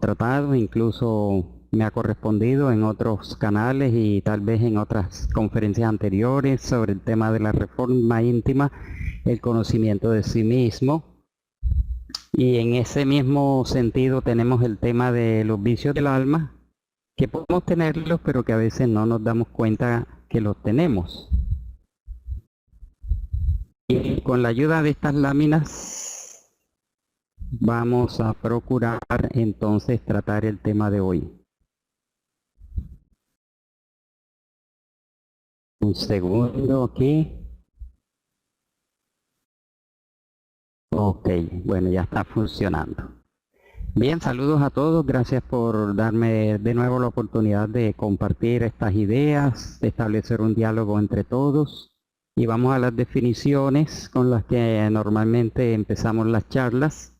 tratado, incluso me ha correspondido en otros canales y tal vez en otras conferencias anteriores sobre el tema de la reforma íntima, el conocimiento de sí mismo. Y en ese mismo sentido tenemos el tema de los vicios del alma, que podemos tenerlos, pero que a veces no nos damos cuenta que los tenemos. Y con la ayuda de estas láminas vamos a procurar entonces tratar el tema de hoy. Un segundo aquí. Ok, bueno, ya está funcionando. Bien, saludos a todos. Gracias por darme de nuevo la oportunidad de compartir estas ideas, de establecer un diálogo entre todos. Y vamos a las definiciones con las que normalmente empezamos las charlas.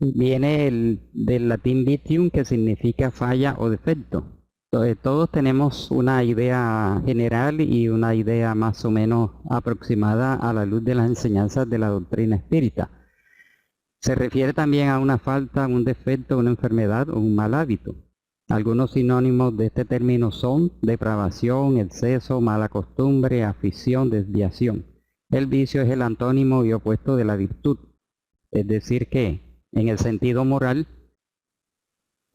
Viene del latín vitium, que significa falla o defecto. Entonces, todos tenemos una idea general y una idea más o menos aproximada a la luz de las enseñanzas de la doctrina espírita. Se refiere también a una falta, un defecto, una enfermedad o un mal hábito. Algunos sinónimos de este término son depravación, exceso, mala costumbre, afición, desviación. El vicio es el antónimo y opuesto de la virtud. Es decir que, en el sentido moral,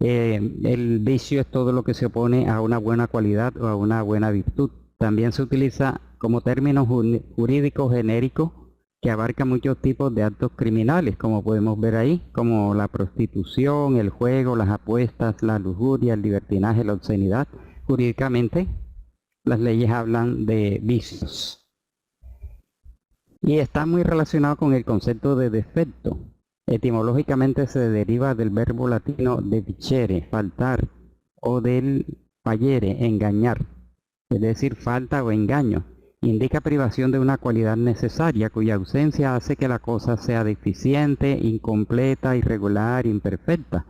el vicio es todo lo que se opone a una buena cualidad o a una buena virtud. También se utiliza como término jurídico genérico que abarca muchos tipos de actos criminales, como podemos ver ahí, como la prostitución, el juego, las apuestas, la lujuria, el libertinaje, la obscenidad. Jurídicamente, las leyes hablan de vicios. Y está muy relacionado con el concepto de defecto. Etimológicamente se deriva del verbo latino deficere, faltar, o del fallere, engañar, es decir, falta o engaño. Indica privación de una cualidad necesaria, cuya ausencia hace que la cosa sea deficiente, incompleta, irregular, imperfecta.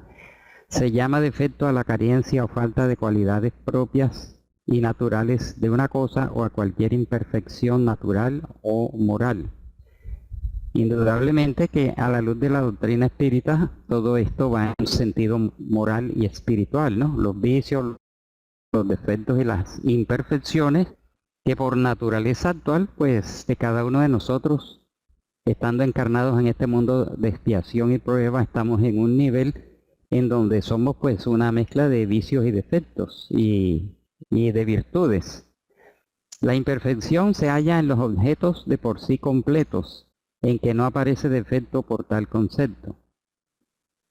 Se llama defecto a la carencia o falta de cualidades propias y naturales de una cosa o a cualquier imperfección natural o moral. Indudablemente que a la luz de la doctrina espírita todo esto va en un sentido moral y espiritual, ¿no? Los vicios, los defectos y las imperfecciones que por naturaleza actual, pues de cada uno de nosotros, estando encarnados en este mundo de expiación y prueba, estamos en un nivel en donde somos pues una mezcla de vicios y defectos y de virtudes. La imperfección se halla en los objetos de por sí completos, en que no aparece defecto por tal concepto.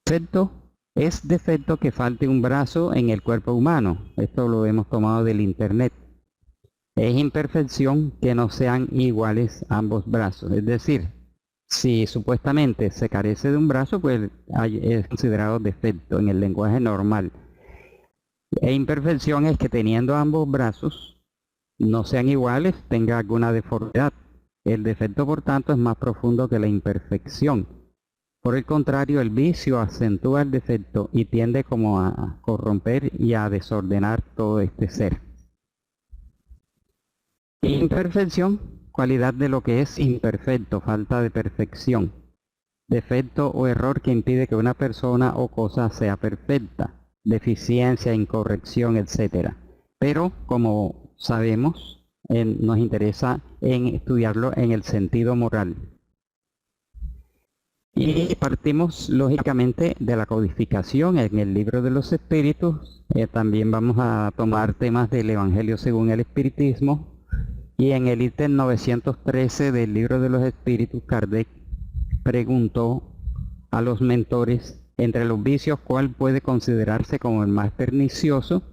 Defecto es defecto que falte un brazo en el cuerpo humano. Esto lo hemos tomado del internet. Es imperfección que no sean iguales ambos brazos. Es decir, si supuestamente se carece de un brazo, pues es considerado defecto en el lenguaje normal. E imperfección es que teniendo ambos brazos no sean iguales, tenga alguna deformidad. El defecto, por tanto, es más profundo que la imperfección. Por el contrario, el vicio acentúa el defecto y tiende como a corromper y a desordenar todo este ser. Imperfección, cualidad de lo que es imperfecto, falta de perfección. Defecto o error que impide que una persona o cosa sea perfecta. Deficiencia, incorrección, etc. Pero, como sabemos, nos interesa en estudiarlo en el sentido moral. Y partimos lógicamente de la codificación en el libro de los espíritus. También vamos a tomar temas del Evangelio según el Espiritismo. Y en el ítem 913 del libro de los espíritus, Kardec preguntó a los mentores entre los vicios cuál puede considerarse como el más pernicioso.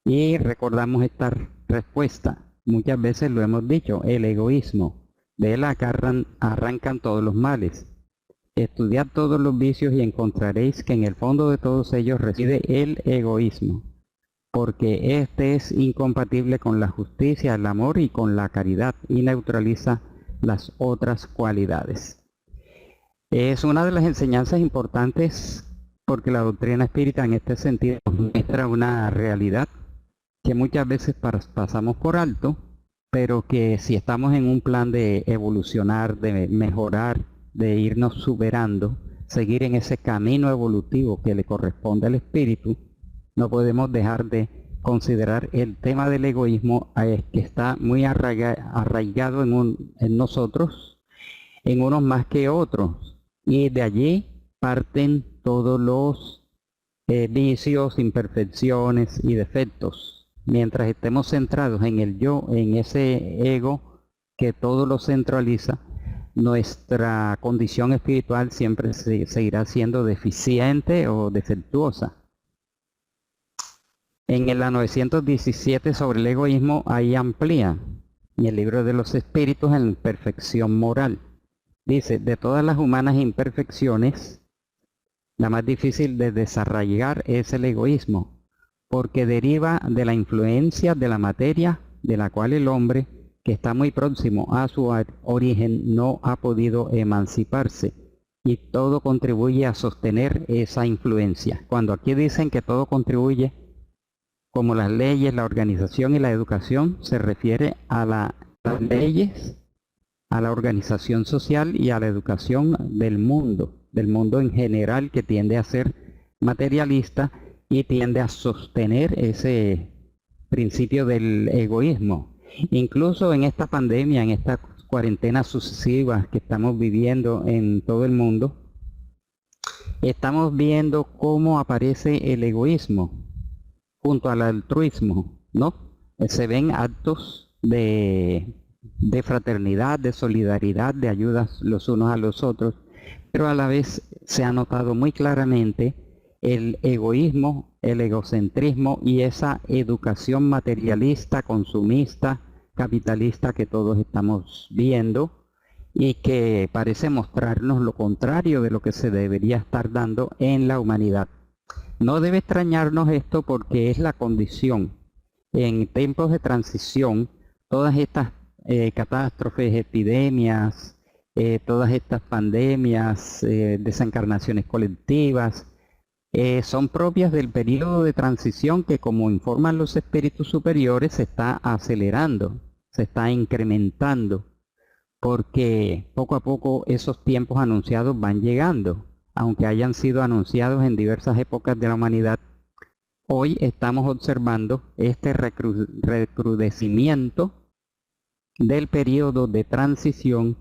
Y recordamos esta respuesta. Muchas veces lo hemos dicho, el egoísmo. De él arrancan todos los males. Estudiad todos los vicios y encontraréis que en el fondo de todos ellos reside el egoísmo, porque este es incompatible con la justicia, el amor y con la caridad, y neutraliza las otras cualidades. Es una de las enseñanzas importantes porque la doctrina espírita en este sentido nos muestra una realidad que muchas veces pasamos por alto, pero que si estamos en un plan de evolucionar, de mejorar, de irnos superando, seguir en ese camino evolutivo que le corresponde al espíritu, no podemos dejar de considerar el tema del egoísmo, que está muy arraigado en nosotros, en unos más que otros, y de allí parten todos los vicios, imperfecciones y defectos. Mientras estemos centrados en el yo, en ese ego que todo lo centraliza, nuestra condición espiritual siempre seguirá siendo deficiente o defectuosa. En la 917 sobre el egoísmo, ahí amplía, en el libro de los espíritus, en perfección moral. Dice, de todas las humanas imperfecciones, la más difícil de desarraigar es el egoísmo, porque deriva de la influencia de la materia, de la cual el hombre, que está muy próximo a su origen, no ha podido emanciparse, y todo contribuye a sostener esa influencia. Cuando aquí dicen que todo contribuye, como las leyes, la organización y la educación, se refiere a las leyes, a la organización social y a la educación del mundo en general, que tiende a ser materialista y tiende a sostener ese principio del egoísmo. Incluso en esta pandemia, en estas cuarentenas sucesivas que estamos viviendo en todo el mundo, estamos viendo cómo aparece el egoísmo junto al altruismo, ¿no? Se ven actos de fraternidad, de solidaridad, de ayudas los unos a los otros, pero a la vez se ha notado muy claramente el egoísmo, el egocentrismo y esa educación materialista, consumista, capitalista que todos estamos viendo y que parece mostrarnos lo contrario de lo que se debería estar dando en la humanidad. No debe extrañarnos esto, porque es la condición. En tiempos de transición, todas estas catástrofes, epidemias, todas estas pandemias, desencarnaciones colectivas, son propias del periodo de transición que, como informan los espíritus superiores, se está acelerando, se está incrementando, porque poco a poco esos tiempos anunciados van llegando. Aunque hayan sido anunciados en diversas épocas de la humanidad, hoy estamos observando este recrudecimiento del periodo de transición,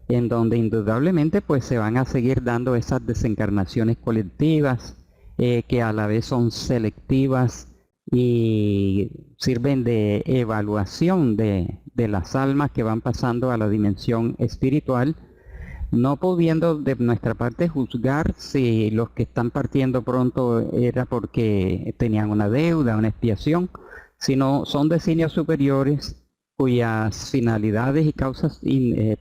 en donde indudablemente pues se van a seguir dando esas desencarnaciones colectivas, que a la vez son selectivas y sirven de evaluación de las almas que van pasando a la dimensión espiritual, no pudiendo de nuestra parte juzgar si los que están partiendo pronto era porque tenían una deuda, una expiación, sino son designios superiores cuyas finalidades y causas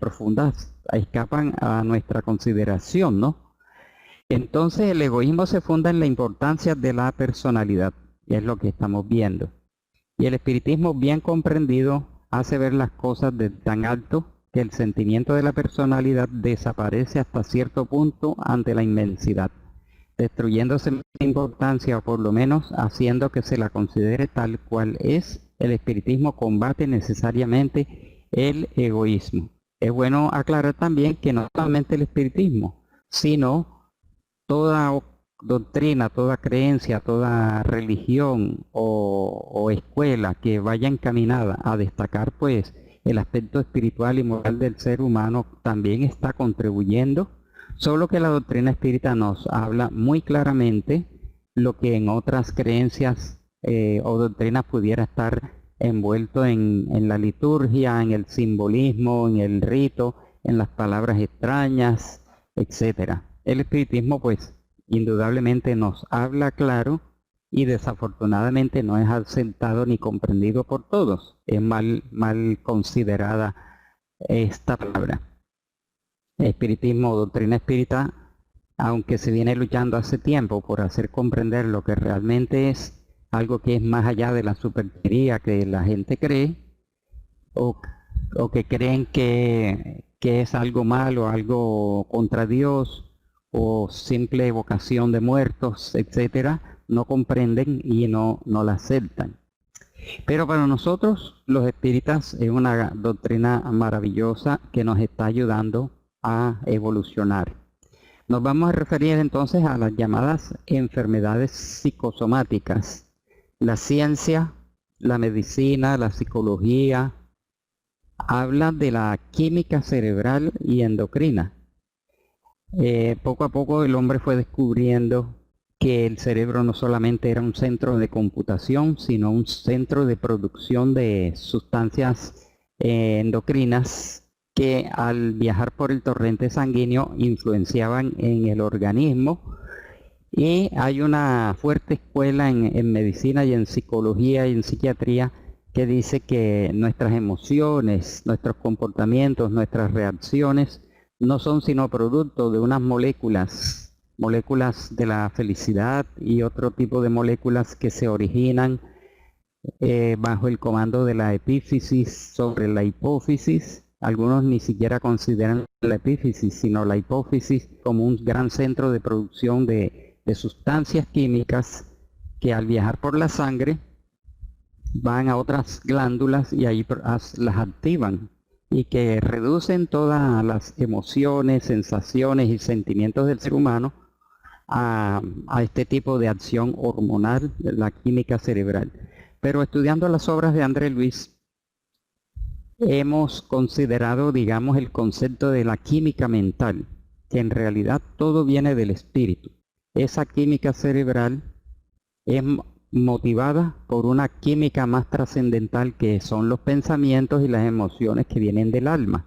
profundas escapan a nuestra consideración, ¿no? Entonces el egoísmo se funda en la importancia de la personalidad, y es lo que estamos viendo. Y el espiritismo, bien comprendido, hace ver las cosas de tan alto que el sentimiento de la personalidad desaparece hasta cierto punto ante la inmensidad, destruyéndose la importancia, o por lo menos haciendo que se la considere tal cual es. El espiritismo combate necesariamente el egoísmo. Es bueno aclarar también que no solamente el espiritismo, sino toda doctrina, toda creencia, toda religión o escuela que vaya encaminada a destacar pues el aspecto espiritual y moral del ser humano también está contribuyendo, solo que la doctrina espírita nos habla muy claramente lo que en otras creencias o doctrinas pudiera estar envuelto en la liturgia, en el simbolismo, en el rito, en las palabras extrañas, etc. El espiritismo pues indudablemente nos habla claro, y desafortunadamente no es aceptado ni comprendido por todos. Es mal considerada esta palabra. Espiritismo o doctrina espírita, aunque se viene luchando hace tiempo por hacer comprender lo que realmente es algo que es más allá de la superchería que la gente cree, o que creen que es algo malo, algo contra Dios, o simple evocación de muertos, etcétera, no comprenden y no la aceptan. Pero para nosotros, los espíritas, es una doctrina maravillosa que nos está ayudando a evolucionar. Nos vamos a referir entonces a las llamadas enfermedades psicosomáticas. La ciencia, la medicina, la psicología, hablan de la química cerebral y endocrina. Poco a poco el hombre fue descubriendo que el cerebro no solamente era un centro de computación, sino un centro de producción de sustancias endocrinas que al viajar por el torrente sanguíneo influenciaban en el organismo. Y hay una fuerte escuela en medicina y en psicología y en psiquiatría que dice que nuestras emociones, nuestros comportamientos, nuestras reacciones no son sino producto de unas moléculas de la felicidad y otro tipo de moléculas que se originan bajo el comando de la epífisis sobre la hipófisis. Algunos ni siquiera consideran la epífisis, sino la hipófisis como un gran centro de producción de sustancias químicas que al viajar por la sangre van a otras glándulas y ahí las activan y que reducen todas las emociones, sensaciones y sentimientos del ser humano a este tipo de acción hormonal, la química cerebral. Pero estudiando las obras de André Luis, hemos considerado, digamos, el concepto de la química mental, que en realidad todo viene del espíritu. Esa química cerebral es motivada por una química más trascendental que son los pensamientos y las emociones que vienen del alma.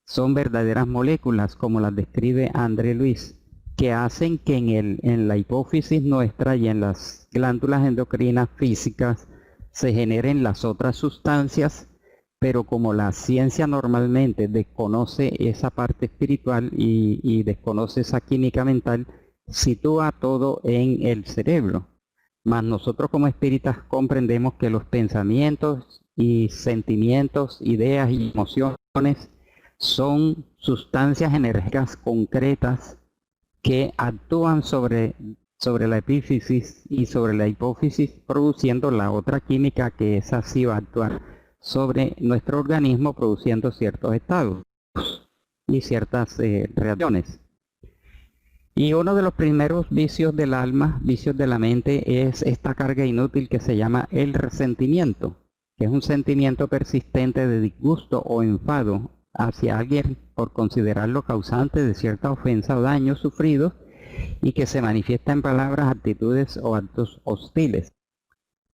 Son verdaderas moléculas, como las describe André Luis, que hacen que en la hipófisis nuestra y en las glándulas endocrinas físicas se generen las otras sustancias, pero como la ciencia normalmente desconoce esa parte espiritual y desconoce esa química mental, sitúa todo en el cerebro. Mas nosotros como espíritas comprendemos que los pensamientos y sentimientos, ideas y emociones son sustancias enérgicas concretas que actúan sobre la epífisis y sobre la hipófisis, produciendo la otra química que esa sí va a actuar sobre nuestro organismo, produciendo ciertos estados y ciertas reacciones. Y uno de los primeros vicios del alma, vicios de la mente, es esta carga inútil que se llama el resentimiento, que es un sentimiento persistente de disgusto o enfado hacia alguien por considerarlo causante de cierta ofensa o daño sufrido y que se manifiesta en palabras, actitudes o actos hostiles.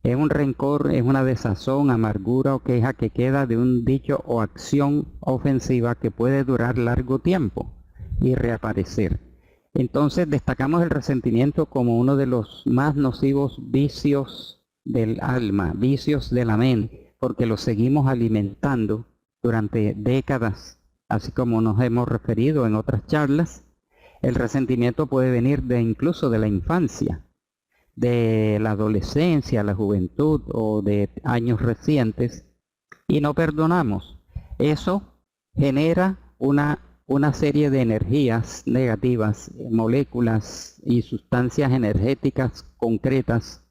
Es un rencor, es una desazón, amargura o queja que queda de un dicho o acción ofensiva que puede durar largo tiempo y reaparecer. Entonces destacamos el resentimiento como uno de los más nocivos vicios del alma, vicios de la mente, porque lo seguimos alimentando durante décadas, así como nos hemos referido en otras charlas. El resentimiento puede venir incluso de la infancia, de la adolescencia, la juventud o de años recientes, y no perdonamos. Eso genera una serie de energías negativas, moléculas y sustancias energéticas concretas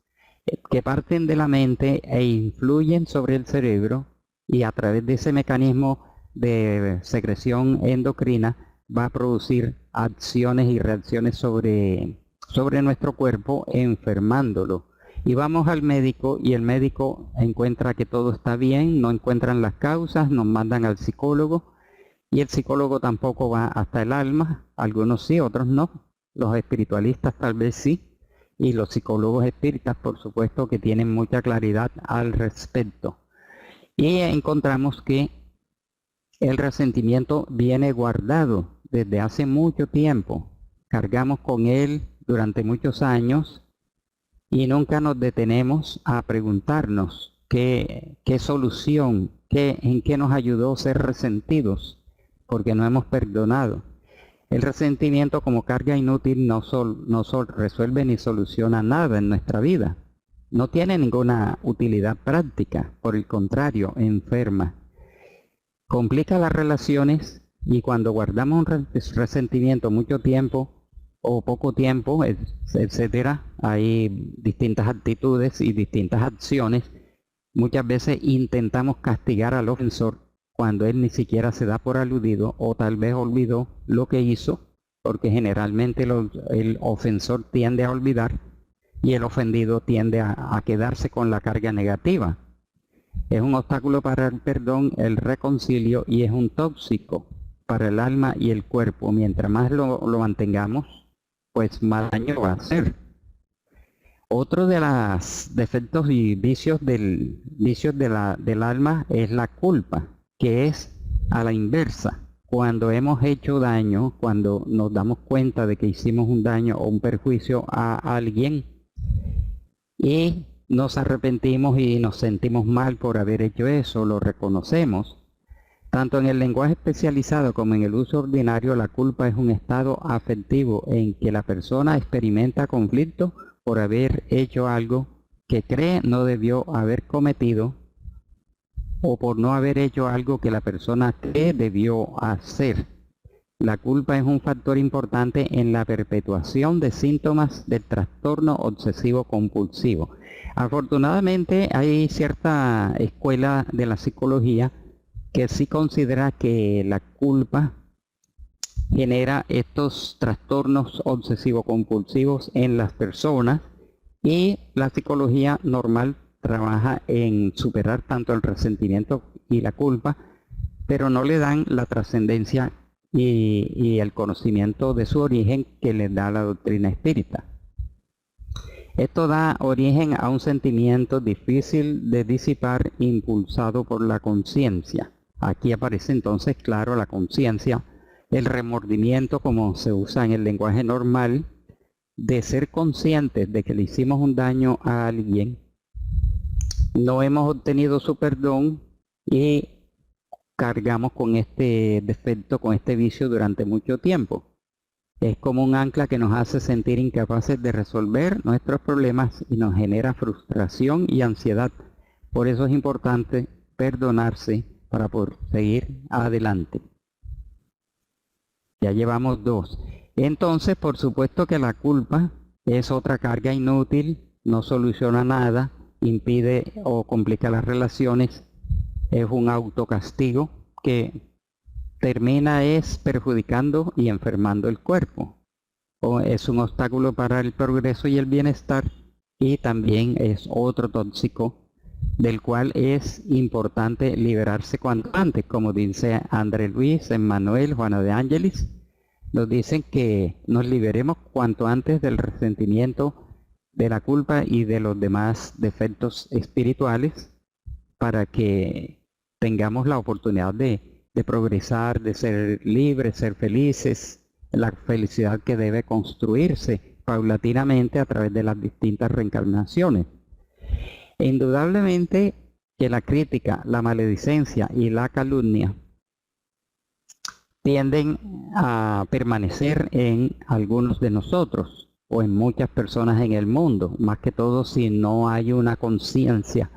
que parten de la mente e influyen sobre el cerebro, y a través de ese mecanismo de secreción endocrina va a producir acciones y reacciones sobre nuestro cuerpo, enfermándolo. Y vamos al médico y el médico encuentra que todo está bien, no encuentran las causas, nos mandan al psicólogo y el psicólogo tampoco va hasta el alma, algunos sí, otros no. Los espiritualistas tal vez sí, y los psicólogos espíritas por supuesto que tienen mucha claridad al respecto. Y encontramos que el resentimiento viene guardado desde hace mucho tiempo. Cargamos con él durante muchos años y nunca nos detenemos a preguntarnos qué solución, en qué nos ayudó a ser resentidos, porque no hemos perdonado. El resentimiento como carga inútil no resuelve ni soluciona nada en nuestra vida. No tiene ninguna utilidad práctica, por el contrario, enferma. Complica las relaciones y cuando guardamos un resentimiento mucho tiempo o poco tiempo, etcétera, hay distintas actitudes y distintas acciones. Muchas veces intentamos castigar al ofensor cuando él ni siquiera se da por aludido o tal vez olvidó lo que hizo porque generalmente el ofensor tiende a olvidar y el ofendido tiende a quedarse con la carga negativa. Es un obstáculo para el perdón, el reconcilio, y es un tóxico para el alma y el cuerpo. Mientras más lo mantengamos, pues más daño va a hacer. Otro de los defectos y vicios del alma es la culpa, que es a la inversa. Cuando hemos hecho daño, cuando nos damos cuenta de que hicimos un daño o un perjuicio a alguien y nos arrepentimos y nos sentimos mal por haber hecho eso, lo reconocemos. Tanto en el lenguaje especializado como en el uso ordinario, la culpa es un estado afectivo en que la persona experimenta conflicto por haber hecho algo que cree no debió haber cometido, o por no haber hecho algo que la persona cree debió hacer. La culpa es un factor importante en la perpetuación de síntomas del trastorno obsesivo compulsivo. Afortunadamente hay cierta escuela de la psicología que sí considera que la culpa genera estos trastornos obsesivo-compulsivos en las personas, y la psicología normal trabaja en superar tanto el resentimiento y la culpa, pero no le dan la trascendencia y el conocimiento de su origen que les da la doctrina espírita. Esto da origen a un sentimiento difícil de disipar, impulsado por la conciencia. Aquí aparece entonces, claro, la conciencia, el remordimiento, como se usa en el lenguaje normal, de ser conscientes de que le hicimos un daño a alguien, no hemos obtenido su perdón y cargamos con este defecto, con este vicio durante mucho tiempo. Es como un ancla que nos hace sentir incapaces de resolver nuestros problemas y nos genera frustración y ansiedad. Por eso es importante perdonarse para poder seguir adelante. Ya llevamos 2. Entonces, por supuesto que la culpa es otra carga inútil, no soluciona nada, impide o complica las relaciones, es un autocastigo que termina perjudicando y enfermando el cuerpo. O es un obstáculo para el progreso y el bienestar, y también es otro tóxico del cual es importante liberarse cuanto antes, como dice André Luis, Emmanuel, Juana de Ángelis. Nos dicen que nos liberemos cuanto antes del resentimiento, de la culpa y de los demás defectos espirituales, para que tengamos la oportunidad de progresar, de ser libres, ser felices, la felicidad que debe construirse paulatinamente a través de las distintas reencarnaciones. E indudablemente que la crítica, la maledicencia y la calumnia tienden a permanecer en algunos de nosotros o en muchas personas en el mundo, más que todo si no hay una conciencia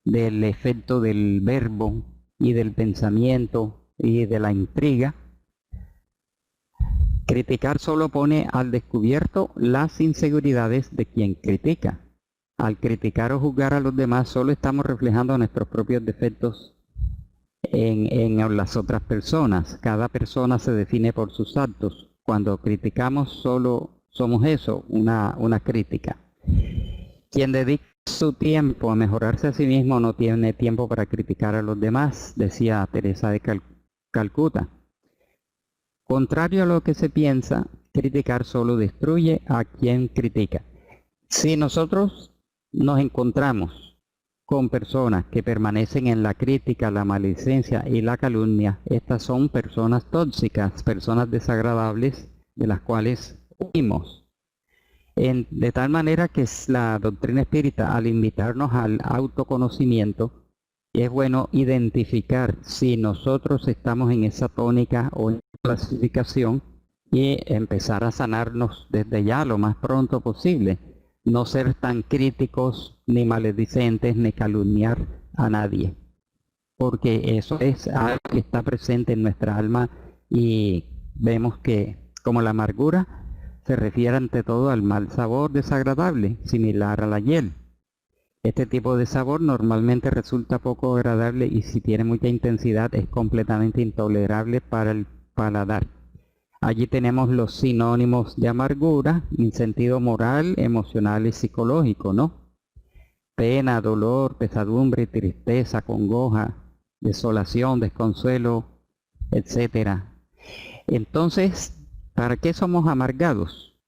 del efecto del verbo y del pensamiento y de la intriga. Criticar solo pone al descubierto las inseguridades de quien critica. Al criticar o juzgar a los demás solo estamos reflejando nuestros propios defectos en las otras personas. Cada persona se define por sus actos. Cuando criticamos solo somos eso, una crítica. Quien dedica su tiempo a mejorarse a sí mismo no tiene tiempo para criticar a los demás, decía Teresa de Calcuta. Contrario a lo que se piensa, criticar solo destruye a quien critica. Si nosotros nos encontramos con personas que permanecen en la crítica, la maledicencia y la calumnia, estas son personas tóxicas, personas desagradables de las cuales huimos. De tal manera que la doctrina espírita, al invitarnos al autoconocimiento, es bueno identificar si nosotros estamos en esa tónica o en clasificación y empezar a sanarnos desde ya lo más pronto posible. No ser tan críticos, ni maledicentes, ni calumniar a nadie, porque eso es algo que está presente en nuestra alma, y vemos que como la amargura se refiere ante todo al mal sabor desagradable, similar a la hiel. Este tipo de sabor normalmente resulta poco agradable y si tiene mucha intensidad es completamente intolerable para el paladar. Allí tenemos los sinónimos de amargura en sentido moral, emocional y psicológico, ¿no? Pena, dolor, pesadumbre, tristeza, congoja, desolación, desconsuelo, etcétera. Entonces, ¿para qué somos amargados?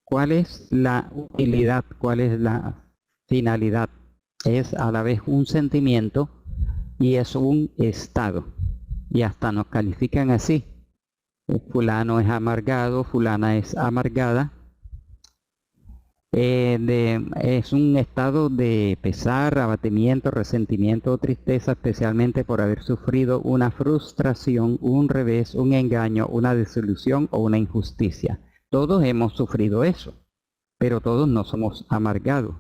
¿Cuál es la utilidad? ¿Cuál es la finalidad? Es a la vez un sentimiento y es un estado. Y hasta nos califican así. Fulano es amargado, fulana es amargada. Es un estado de pesar, abatimiento, resentimiento o tristeza, especialmente por haber sufrido una frustración, un revés, un engaño, una desilusión o una injusticia. Todos hemos sufrido eso, pero todos no somos amargados.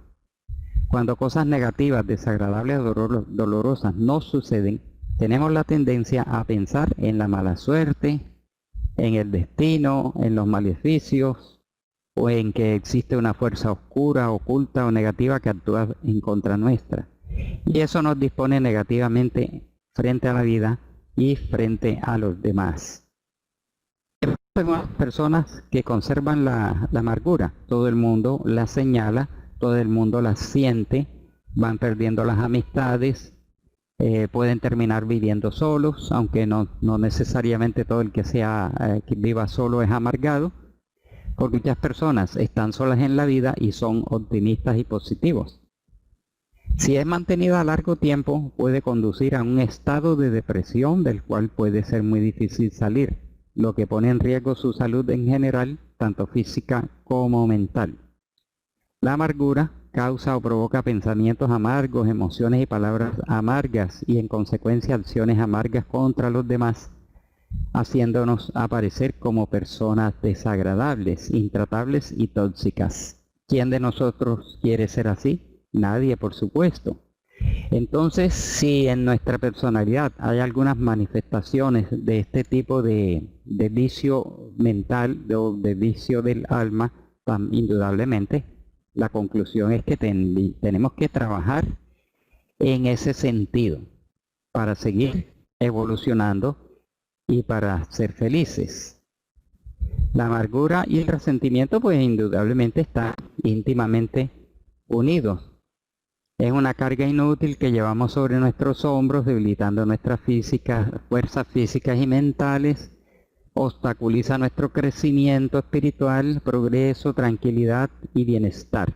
Cuando cosas negativas, desagradables o dolorosas no suceden, tenemos la tendencia a pensar en la mala suerte, en el destino, en los maleficios, o en que existe una fuerza oscura, oculta o negativa que actúa en contra nuestra. Y eso nos dispone negativamente frente a la vida y frente a los demás. Hay personas que conservan la amargura. Todo el mundo la señala, todo el mundo la siente, van perdiendo las amistades, pueden terminar viviendo solos, aunque no necesariamente todo el que que viva solo es amargado. Porque muchas personas están solas en la vida y son optimistas y positivos. Si es mantenida a largo tiempo, puede conducir a un estado de depresión del cual puede ser muy difícil salir, lo que pone en riesgo su salud en general, tanto física como mental. La amargura causa o provoca pensamientos amargos, emociones y palabras amargas y en consecuencia acciones amargas contra los demás, haciéndonos aparecer como personas desagradables, intratables y tóxicas. ¿Quién de nosotros quiere ser así? Nadie, por supuesto. Entonces, si en nuestra personalidad hay algunas manifestaciones de este tipo de vicio mental, de vicio del alma, indudablemente, la conclusión es que tenemos que trabajar en ese sentido para seguir evolucionando y para ser felices. La amargura y el resentimiento pues indudablemente están íntimamente unidos. Es una carga inútil que llevamos sobre nuestros hombros, debilitando nuestras fuerzas físicas y mentales, obstaculiza nuestro crecimiento espiritual, progreso, tranquilidad y bienestar.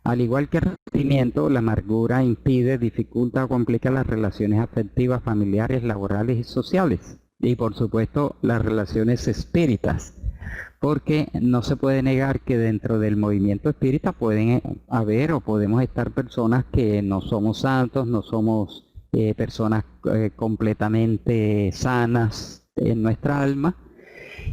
Al igual que el resentimiento, la amargura impide, dificulta o complica las relaciones afectivas, familiares, laborales y sociales. Y por supuesto las relaciones espíritas, porque no se puede negar que dentro del movimiento espírita pueden haber o podemos estar personas que no somos santos, no somos personas completamente sanas en nuestra alma,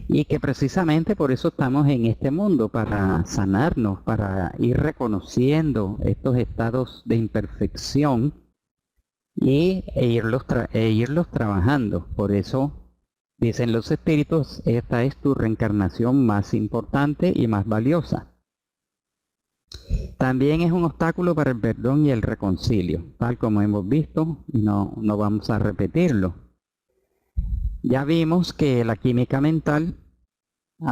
y que precisamente por eso estamos en este mundo, para sanarnos, para ir reconociendo estos estados de imperfección e irlos trabajando. Por eso dicen los espíritus, esta es tu reencarnación más importante y más valiosa. También es un obstáculo para el perdón y el reconcilio, tal como hemos visto, y no vamos a repetirlo. Ya vimos que la química mental,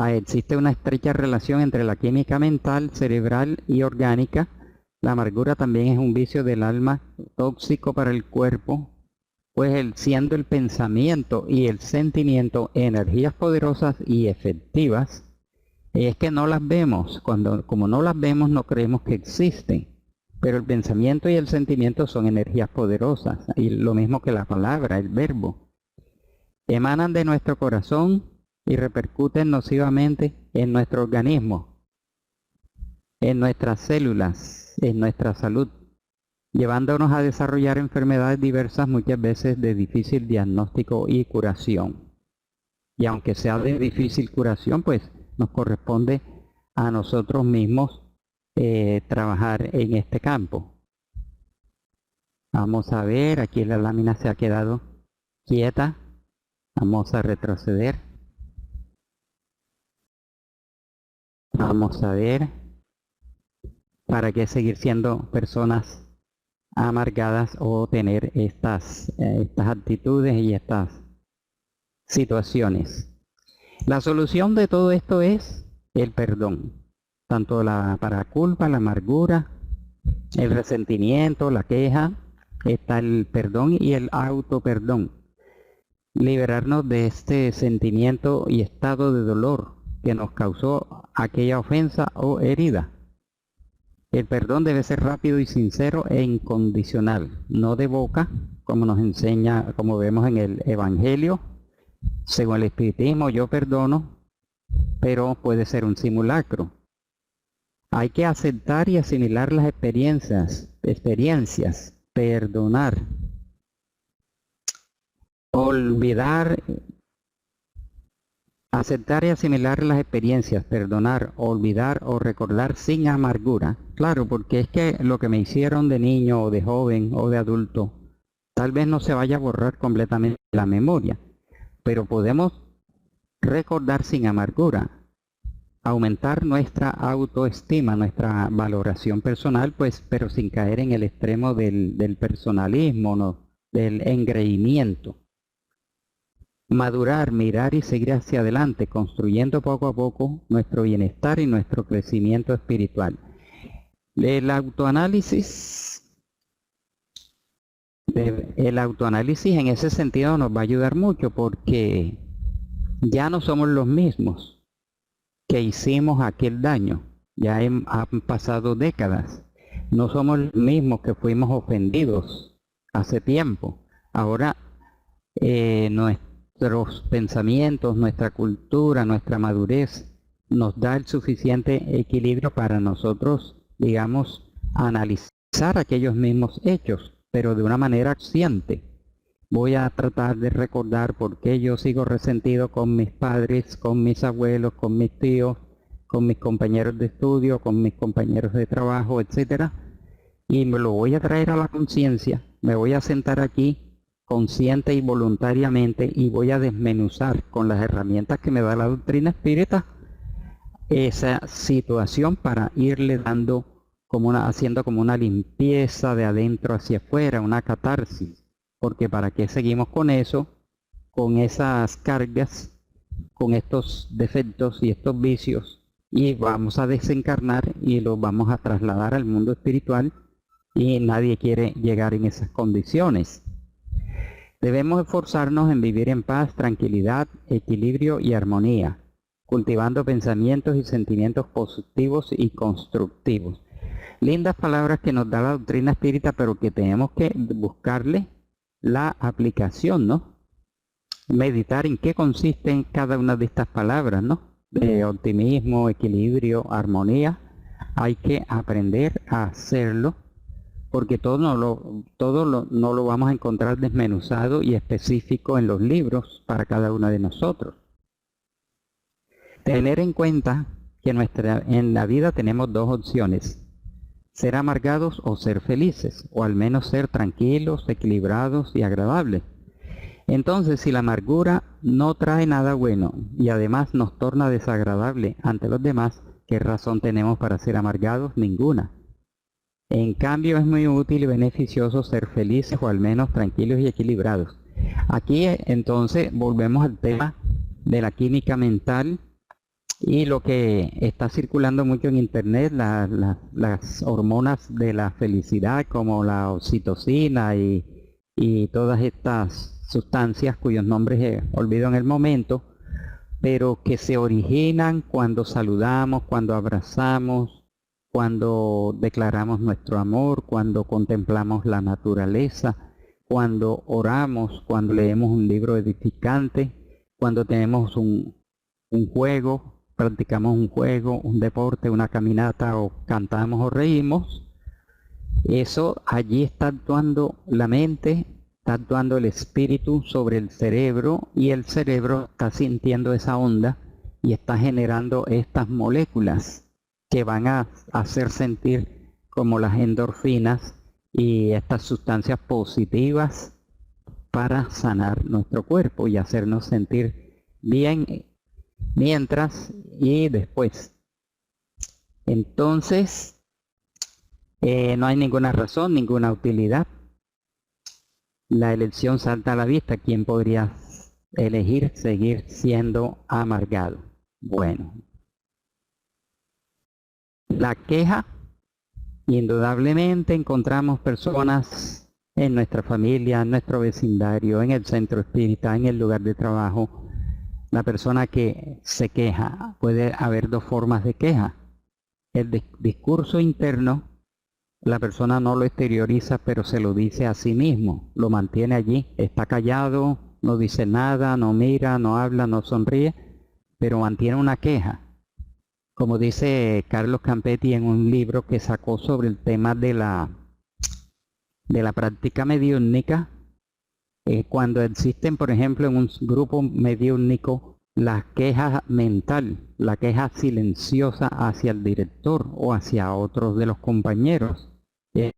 existe una estrecha relación entre la química mental, cerebral y orgánica. La amargura también es un vicio del alma tóxico para el cuerpo, pues siendo el pensamiento y el sentimiento energías poderosas y efectivas, es que no las vemos. Como no las vemos, no creemos que existen. Pero el pensamiento y el sentimiento son energías poderosas, y lo mismo que la palabra, el verbo. Emanan de nuestro corazón y repercuten nocivamente en nuestro organismo, en nuestras células, en nuestra salud, llevándonos a desarrollar enfermedades diversas, muchas veces de difícil diagnóstico y curación. Y aunque sea de difícil curación, pues nos corresponde a nosotros mismos trabajar en este campo. Vamos a ver, aquí la lámina se ha quedado quieta. Vamos a retroceder. Vamos a ver, ¿para qué seguir siendo personas amargadas o tener estas actitudes y estas situaciones? La solución de todo esto es el perdón, tanto para la culpa, la amargura, el resentimiento, la queja, está el perdón y el autoperdón. Liberarnos de este sentimiento y estado de dolor que nos causó aquella ofensa o herida. El perdón debe ser rápido y sincero e incondicional, no de boca, como nos enseña, como vemos en el Evangelio. Según el espiritismo, yo perdono, pero puede ser un simulacro. Hay que aceptar y asimilar las experiencias, perdonar, olvidar, aceptar y asimilar las experiencias, perdonar, olvidar o recordar sin amargura. Claro, porque es que lo que me hicieron de niño o de joven o de adulto, tal vez no se vaya a borrar completamente la memoria, pero podemos recordar sin amargura, aumentar nuestra autoestima, nuestra valoración personal, pues, pero sin caer en el extremo del personalismo, ¿no? Del engreimiento. Madurar, mirar y seguir hacia adelante, construyendo poco a poco nuestro bienestar y nuestro crecimiento espiritual. El autoanálisis en ese sentido nos va a ayudar mucho, porque ya no somos los mismos que hicimos aquel daño. Ya han pasado décadas. No somos los mismos que fuimos ofendidos hace tiempo. Ahora nuestros pensamientos, nuestra cultura, nuestra madurez nos da el suficiente equilibrio para nosotros, digamos, analizar aquellos mismos hechos, pero de una manera consciente. Voy a tratar de recordar por qué yo sigo resentido con mis padres, con mis abuelos, con mis tíos, con mis compañeros de estudio, con mis compañeros de trabajo, etcétera, y me lo voy a traer a la conciencia. Me voy a sentar aquí consciente y voluntariamente y voy a desmenuzar con las herramientas que me da la doctrina espírita esa situación para irle dando haciendo como una limpieza de adentro hacia afuera, una catarsis. Porque ¿para qué seguimos con eso, con esas cargas, con estos defectos y estos vicios? Y vamos a desencarnar y los vamos a trasladar al mundo espiritual, y nadie quiere llegar en esas condiciones. Debemos esforzarnos en vivir en paz, tranquilidad, equilibrio y armonía, cultivando pensamientos y sentimientos positivos y constructivos. Lindas palabras que nos da la doctrina espírita, pero que tenemos que buscarle la aplicación, ¿no? Meditar en qué consisten cada una de estas palabras, ¿no? De optimismo, equilibrio, armonía. Hay que aprender a hacerlo, porque todo no lo vamos a encontrar desmenuzado y específico en los libros para cada uno de nosotros. Tener en cuenta que en la vida tenemos dos opciones: ser amargados o ser felices, o al menos ser tranquilos, equilibrados y agradables. Entonces, si la amargura no trae nada bueno y además nos torna desagradable ante los demás, ¿qué razón tenemos para ser amargados? Ninguna. En cambio, es muy útil y beneficioso ser felices o al menos tranquilos y equilibrados. Aquí entonces volvemos al tema de la química mental y lo que está circulando mucho en internet, las hormonas de la felicidad, como la oxitocina y todas estas sustancias cuyos nombres olvido en el momento, pero que se originan cuando saludamos, cuando abrazamos, cuando declaramos nuestro amor, cuando contemplamos la naturaleza, cuando oramos, cuando leemos un libro edificante, cuando tenemos un juego, practicamos un juego, un deporte, una caminata, o cantamos o reímos. Eso, allí está actuando la mente, está actuando el espíritu sobre el cerebro, y el cerebro está sintiendo esa onda y está generando estas moléculas que van a hacer sentir como las endorfinas y estas sustancias positivas para sanar nuestro cuerpo y hacernos sentir bien mientras y después. Entonces, no hay ninguna razón, ninguna utilidad. La elección salta a la vista. ¿Quién podría elegir seguir siendo amargado. Bueno, la queja, indudablemente encontramos personas en nuestra familia, en nuestro vecindario, en el centro espírita, en el lugar de trabajo. La persona que se queja, puede haber dos formas de queja. El discurso interno, la persona no lo exterioriza, pero se lo dice a sí mismo, lo mantiene allí, está callado, no dice nada, no mira, no habla, no sonríe, pero mantiene una queja. Como dice Carlos Campetti en un libro que sacó sobre el tema de la práctica mediúnica, cuando existen, por ejemplo, en un grupo mediúnico, la queja mental, la queja silenciosa hacia el director o hacia otros de los compañeros,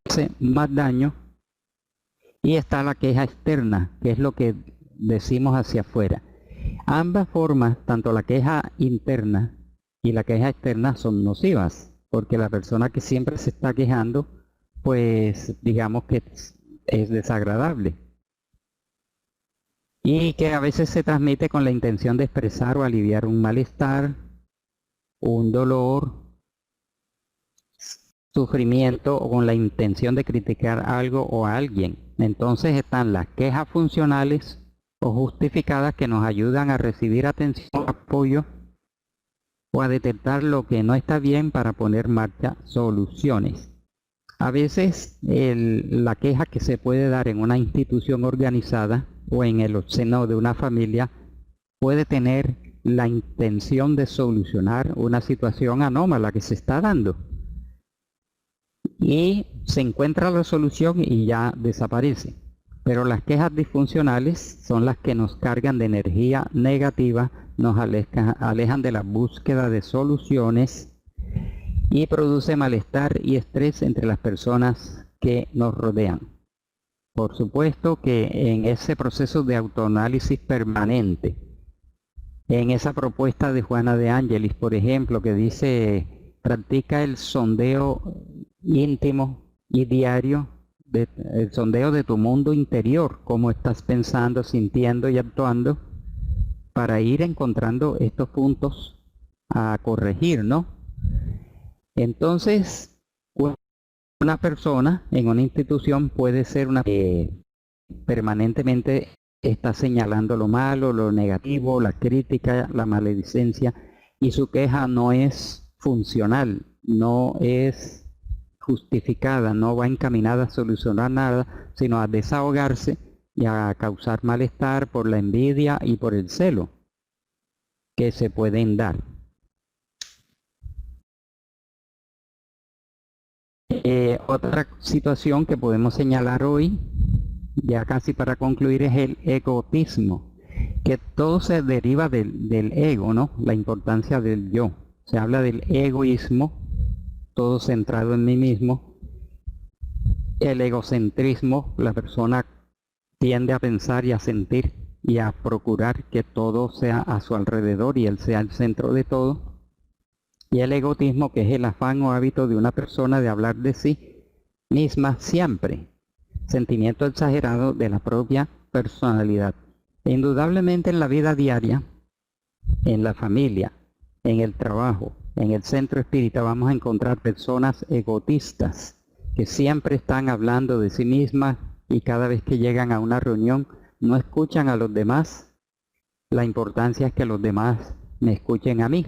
hace más daño. Y está la queja externa, que es lo que decimos hacia afuera. Ambas formas, tanto la queja interna y la queja externa, son nocivas, porque la persona que siempre se está quejando, pues digamos que es desagradable. Y que a veces se transmite con la intención de expresar o aliviar un malestar, un dolor, sufrimiento, o con la intención de criticar algo o a alguien. Entonces están las quejas funcionales o justificadas, que nos ayudan a recibir atención, apoyo o a detectar lo que no está bien para poner en marcha soluciones. A veces la queja que se puede dar en una institución organizada o en el seno de una familia puede tener la intención de solucionar una situación anómala que se está dando. Y se encuentra la solución y ya desaparece. Pero las quejas disfuncionales son las que nos cargan de energía negativa, nos alejan de la búsqueda de soluciones y produce malestar y estrés entre las personas que nos rodean. Por supuesto que en ese proceso de autoanálisis permanente, en esa propuesta de Juana de Ángelis, por ejemplo, que dice, practica el sondeo íntimo y diario, el sondeo de tu mundo interior, cómo estás pensando, sintiendo y actuando, para ir encontrando estos puntos a corregir, ¿no? Entonces, una persona en una institución puede ser una que permanentemente está señalando lo malo, lo negativo, la crítica, la maledicencia, y su queja no es funcional, no es justificada, no va encaminada a solucionar nada, sino a desahogarse y a causar malestar por la envidia y por el celo que se pueden dar. Otra situación que podemos señalar hoy, ya casi para concluir, es el egotismo, que todo se deriva del ego, ¿no? La importancia del yo. Se habla del egoísmo, todo centrado en mí mismo. El egocentrismo, la persona tiende a pensar y a sentir y a procurar que todo sea a su alrededor y él sea el centro de todo. Y el egotismo, que es el afán o hábito de una persona de hablar de sí misma siempre, sentimiento exagerado de la propia personalidad. E indudablemente en la vida diaria, en la familia, en el trabajo, en el centro espírita, vamos a encontrar personas egoístas que siempre están hablando de sí mismas y cada vez que llegan a una reunión no escuchan a los demás. La importancia es que los demás me escuchen a mí.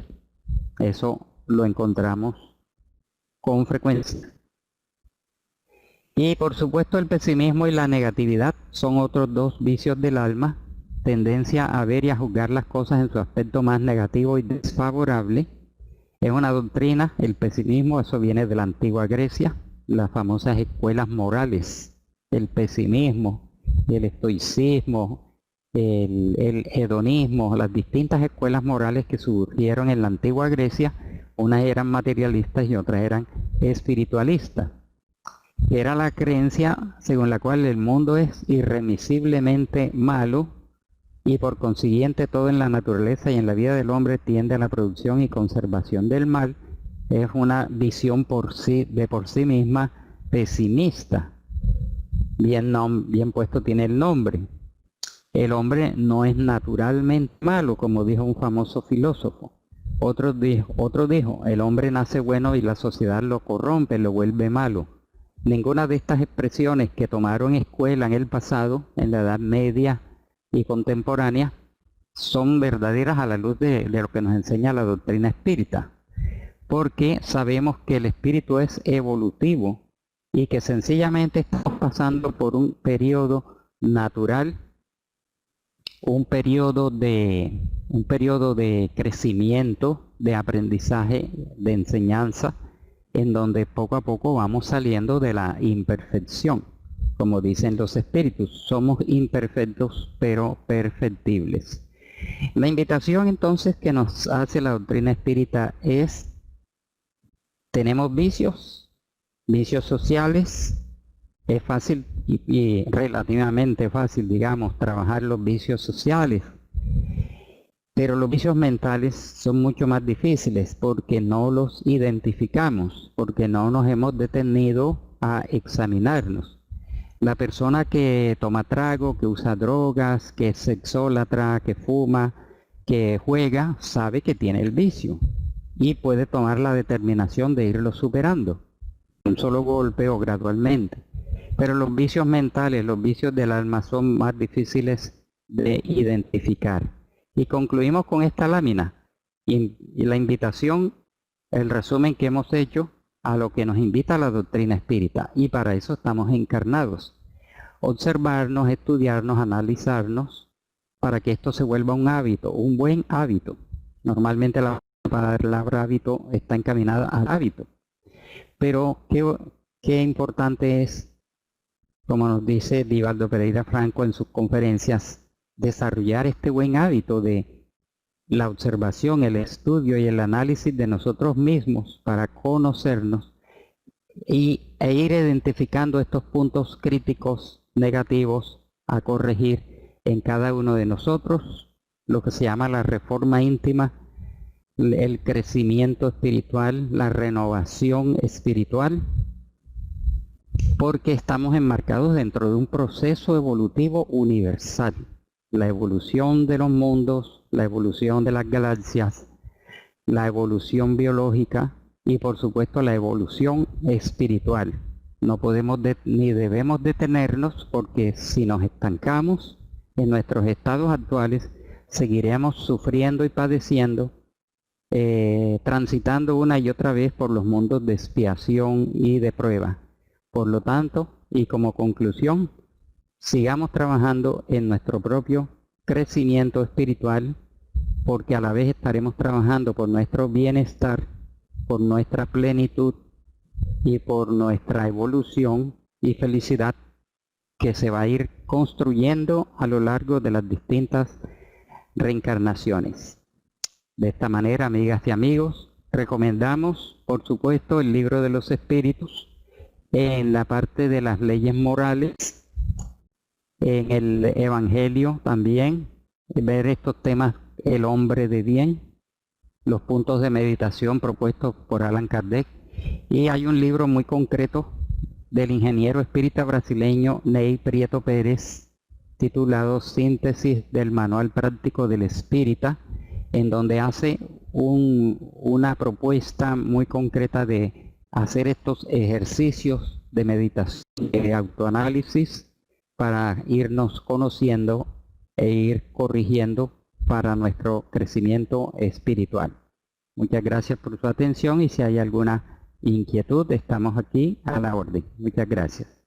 Eso lo encontramos con frecuencia. Y por supuesto el pesimismo y la negatividad son otros dos vicios del alma, tendencia a ver y a juzgar las cosas en su aspecto más negativo y desfavorable. Es una doctrina, el pesimismo, eso viene de la antigua Grecia, las famosas escuelas morales, el pesimismo, el estoicismo, el hedonismo, las distintas escuelas morales que surgieron en la antigua Grecia. Unas eran materialistas y otras eran espiritualistas. Era la creencia según la cual el mundo es irremisiblemente malo y por consiguiente todo en la naturaleza y en la vida del hombre tiende a la producción y conservación del mal. Es una visión de por sí misma pesimista. Bien puesto tiene el nombre. El hombre no es naturalmente malo, como dijo un famoso filósofo. Otro dijo, el hombre nace bueno y la sociedad lo corrompe, lo vuelve malo. Ninguna de estas expresiones que tomaron escuela en el pasado, en la Edad Media y contemporánea, son verdaderas a la luz de lo que nos enseña la doctrina espírita. Porque sabemos que el espíritu es evolutivo y que sencillamente estamos pasando por un periodo natural, un periodo de crecimiento, de aprendizaje, de enseñanza, en donde poco a poco vamos saliendo de la imperfección. Como dicen los espíritus, somos imperfectos pero perfectibles. La invitación entonces que nos hace la doctrina espírita es: tenemos vicios sociales. Es fácil y relativamente fácil, digamos, trabajar los vicios sociales, pero los vicios mentales son mucho más difíciles porque no los identificamos, porque no nos hemos detenido a examinarnos. La persona que toma trago, que usa drogas, que es sexólatra, que fuma, que juega, sabe que tiene el vicio y puede tomar la determinación de irlo superando, un solo golpe o gradualmente. Pero los vicios mentales, los vicios del alma son más difíciles de identificar. Y concluimos con esta lámina y la invitación, el resumen que hemos hecho a lo que nos invita la doctrina espírita. Y para eso estamos encarnados. Observarnos, estudiarnos, analizarnos, para que esto se vuelva un hábito, un buen hábito. Normalmente la palabra hábito está encaminada al hábito. Pero qué importante es, como nos dice Divaldo Pereira Franco en sus conferencias, desarrollar este buen hábito de la observación, el estudio y el análisis de nosotros mismos para conocernos e ir identificando estos puntos críticos negativos a corregir en cada uno de nosotros, lo que se llama la reforma íntima, el crecimiento espiritual, la renovación espiritual, porque estamos enmarcados dentro de un proceso evolutivo universal. La evolución de los mundos, la evolución de las galaxias, la evolución biológica y por supuesto la evolución espiritual. No podemos ni debemos detenernos, porque si nos estancamos en nuestros estados actuales, seguiremos sufriendo y padeciendo, transitando una y otra vez por los mundos de expiación y de prueba. Por lo tanto, y como conclusión, sigamos trabajando en nuestro propio crecimiento espiritual, porque a la vez estaremos trabajando por nuestro bienestar, por nuestra plenitud y por nuestra evolución y felicidad, que se va a ir construyendo a lo largo de las distintas reencarnaciones. De esta manera, amigas y amigos, recomendamos, por supuesto, el Libro de los Espíritus, en la parte de las leyes morales, en el Evangelio también, ver estos temas, el hombre de bien, los puntos de meditación propuestos por Allan Kardec, y hay un libro muy concreto del ingeniero espírita brasileño Ney Prieto Pérez, titulado Síntesis del Manual Práctico del Espírita, en donde hace una propuesta muy concreta de hacer estos ejercicios de meditación, de autoanálisis, para irnos conociendo e ir corrigiendo para nuestro crecimiento espiritual. Muchas gracias por su atención y si hay alguna inquietud, estamos aquí a la orden. Muchas gracias.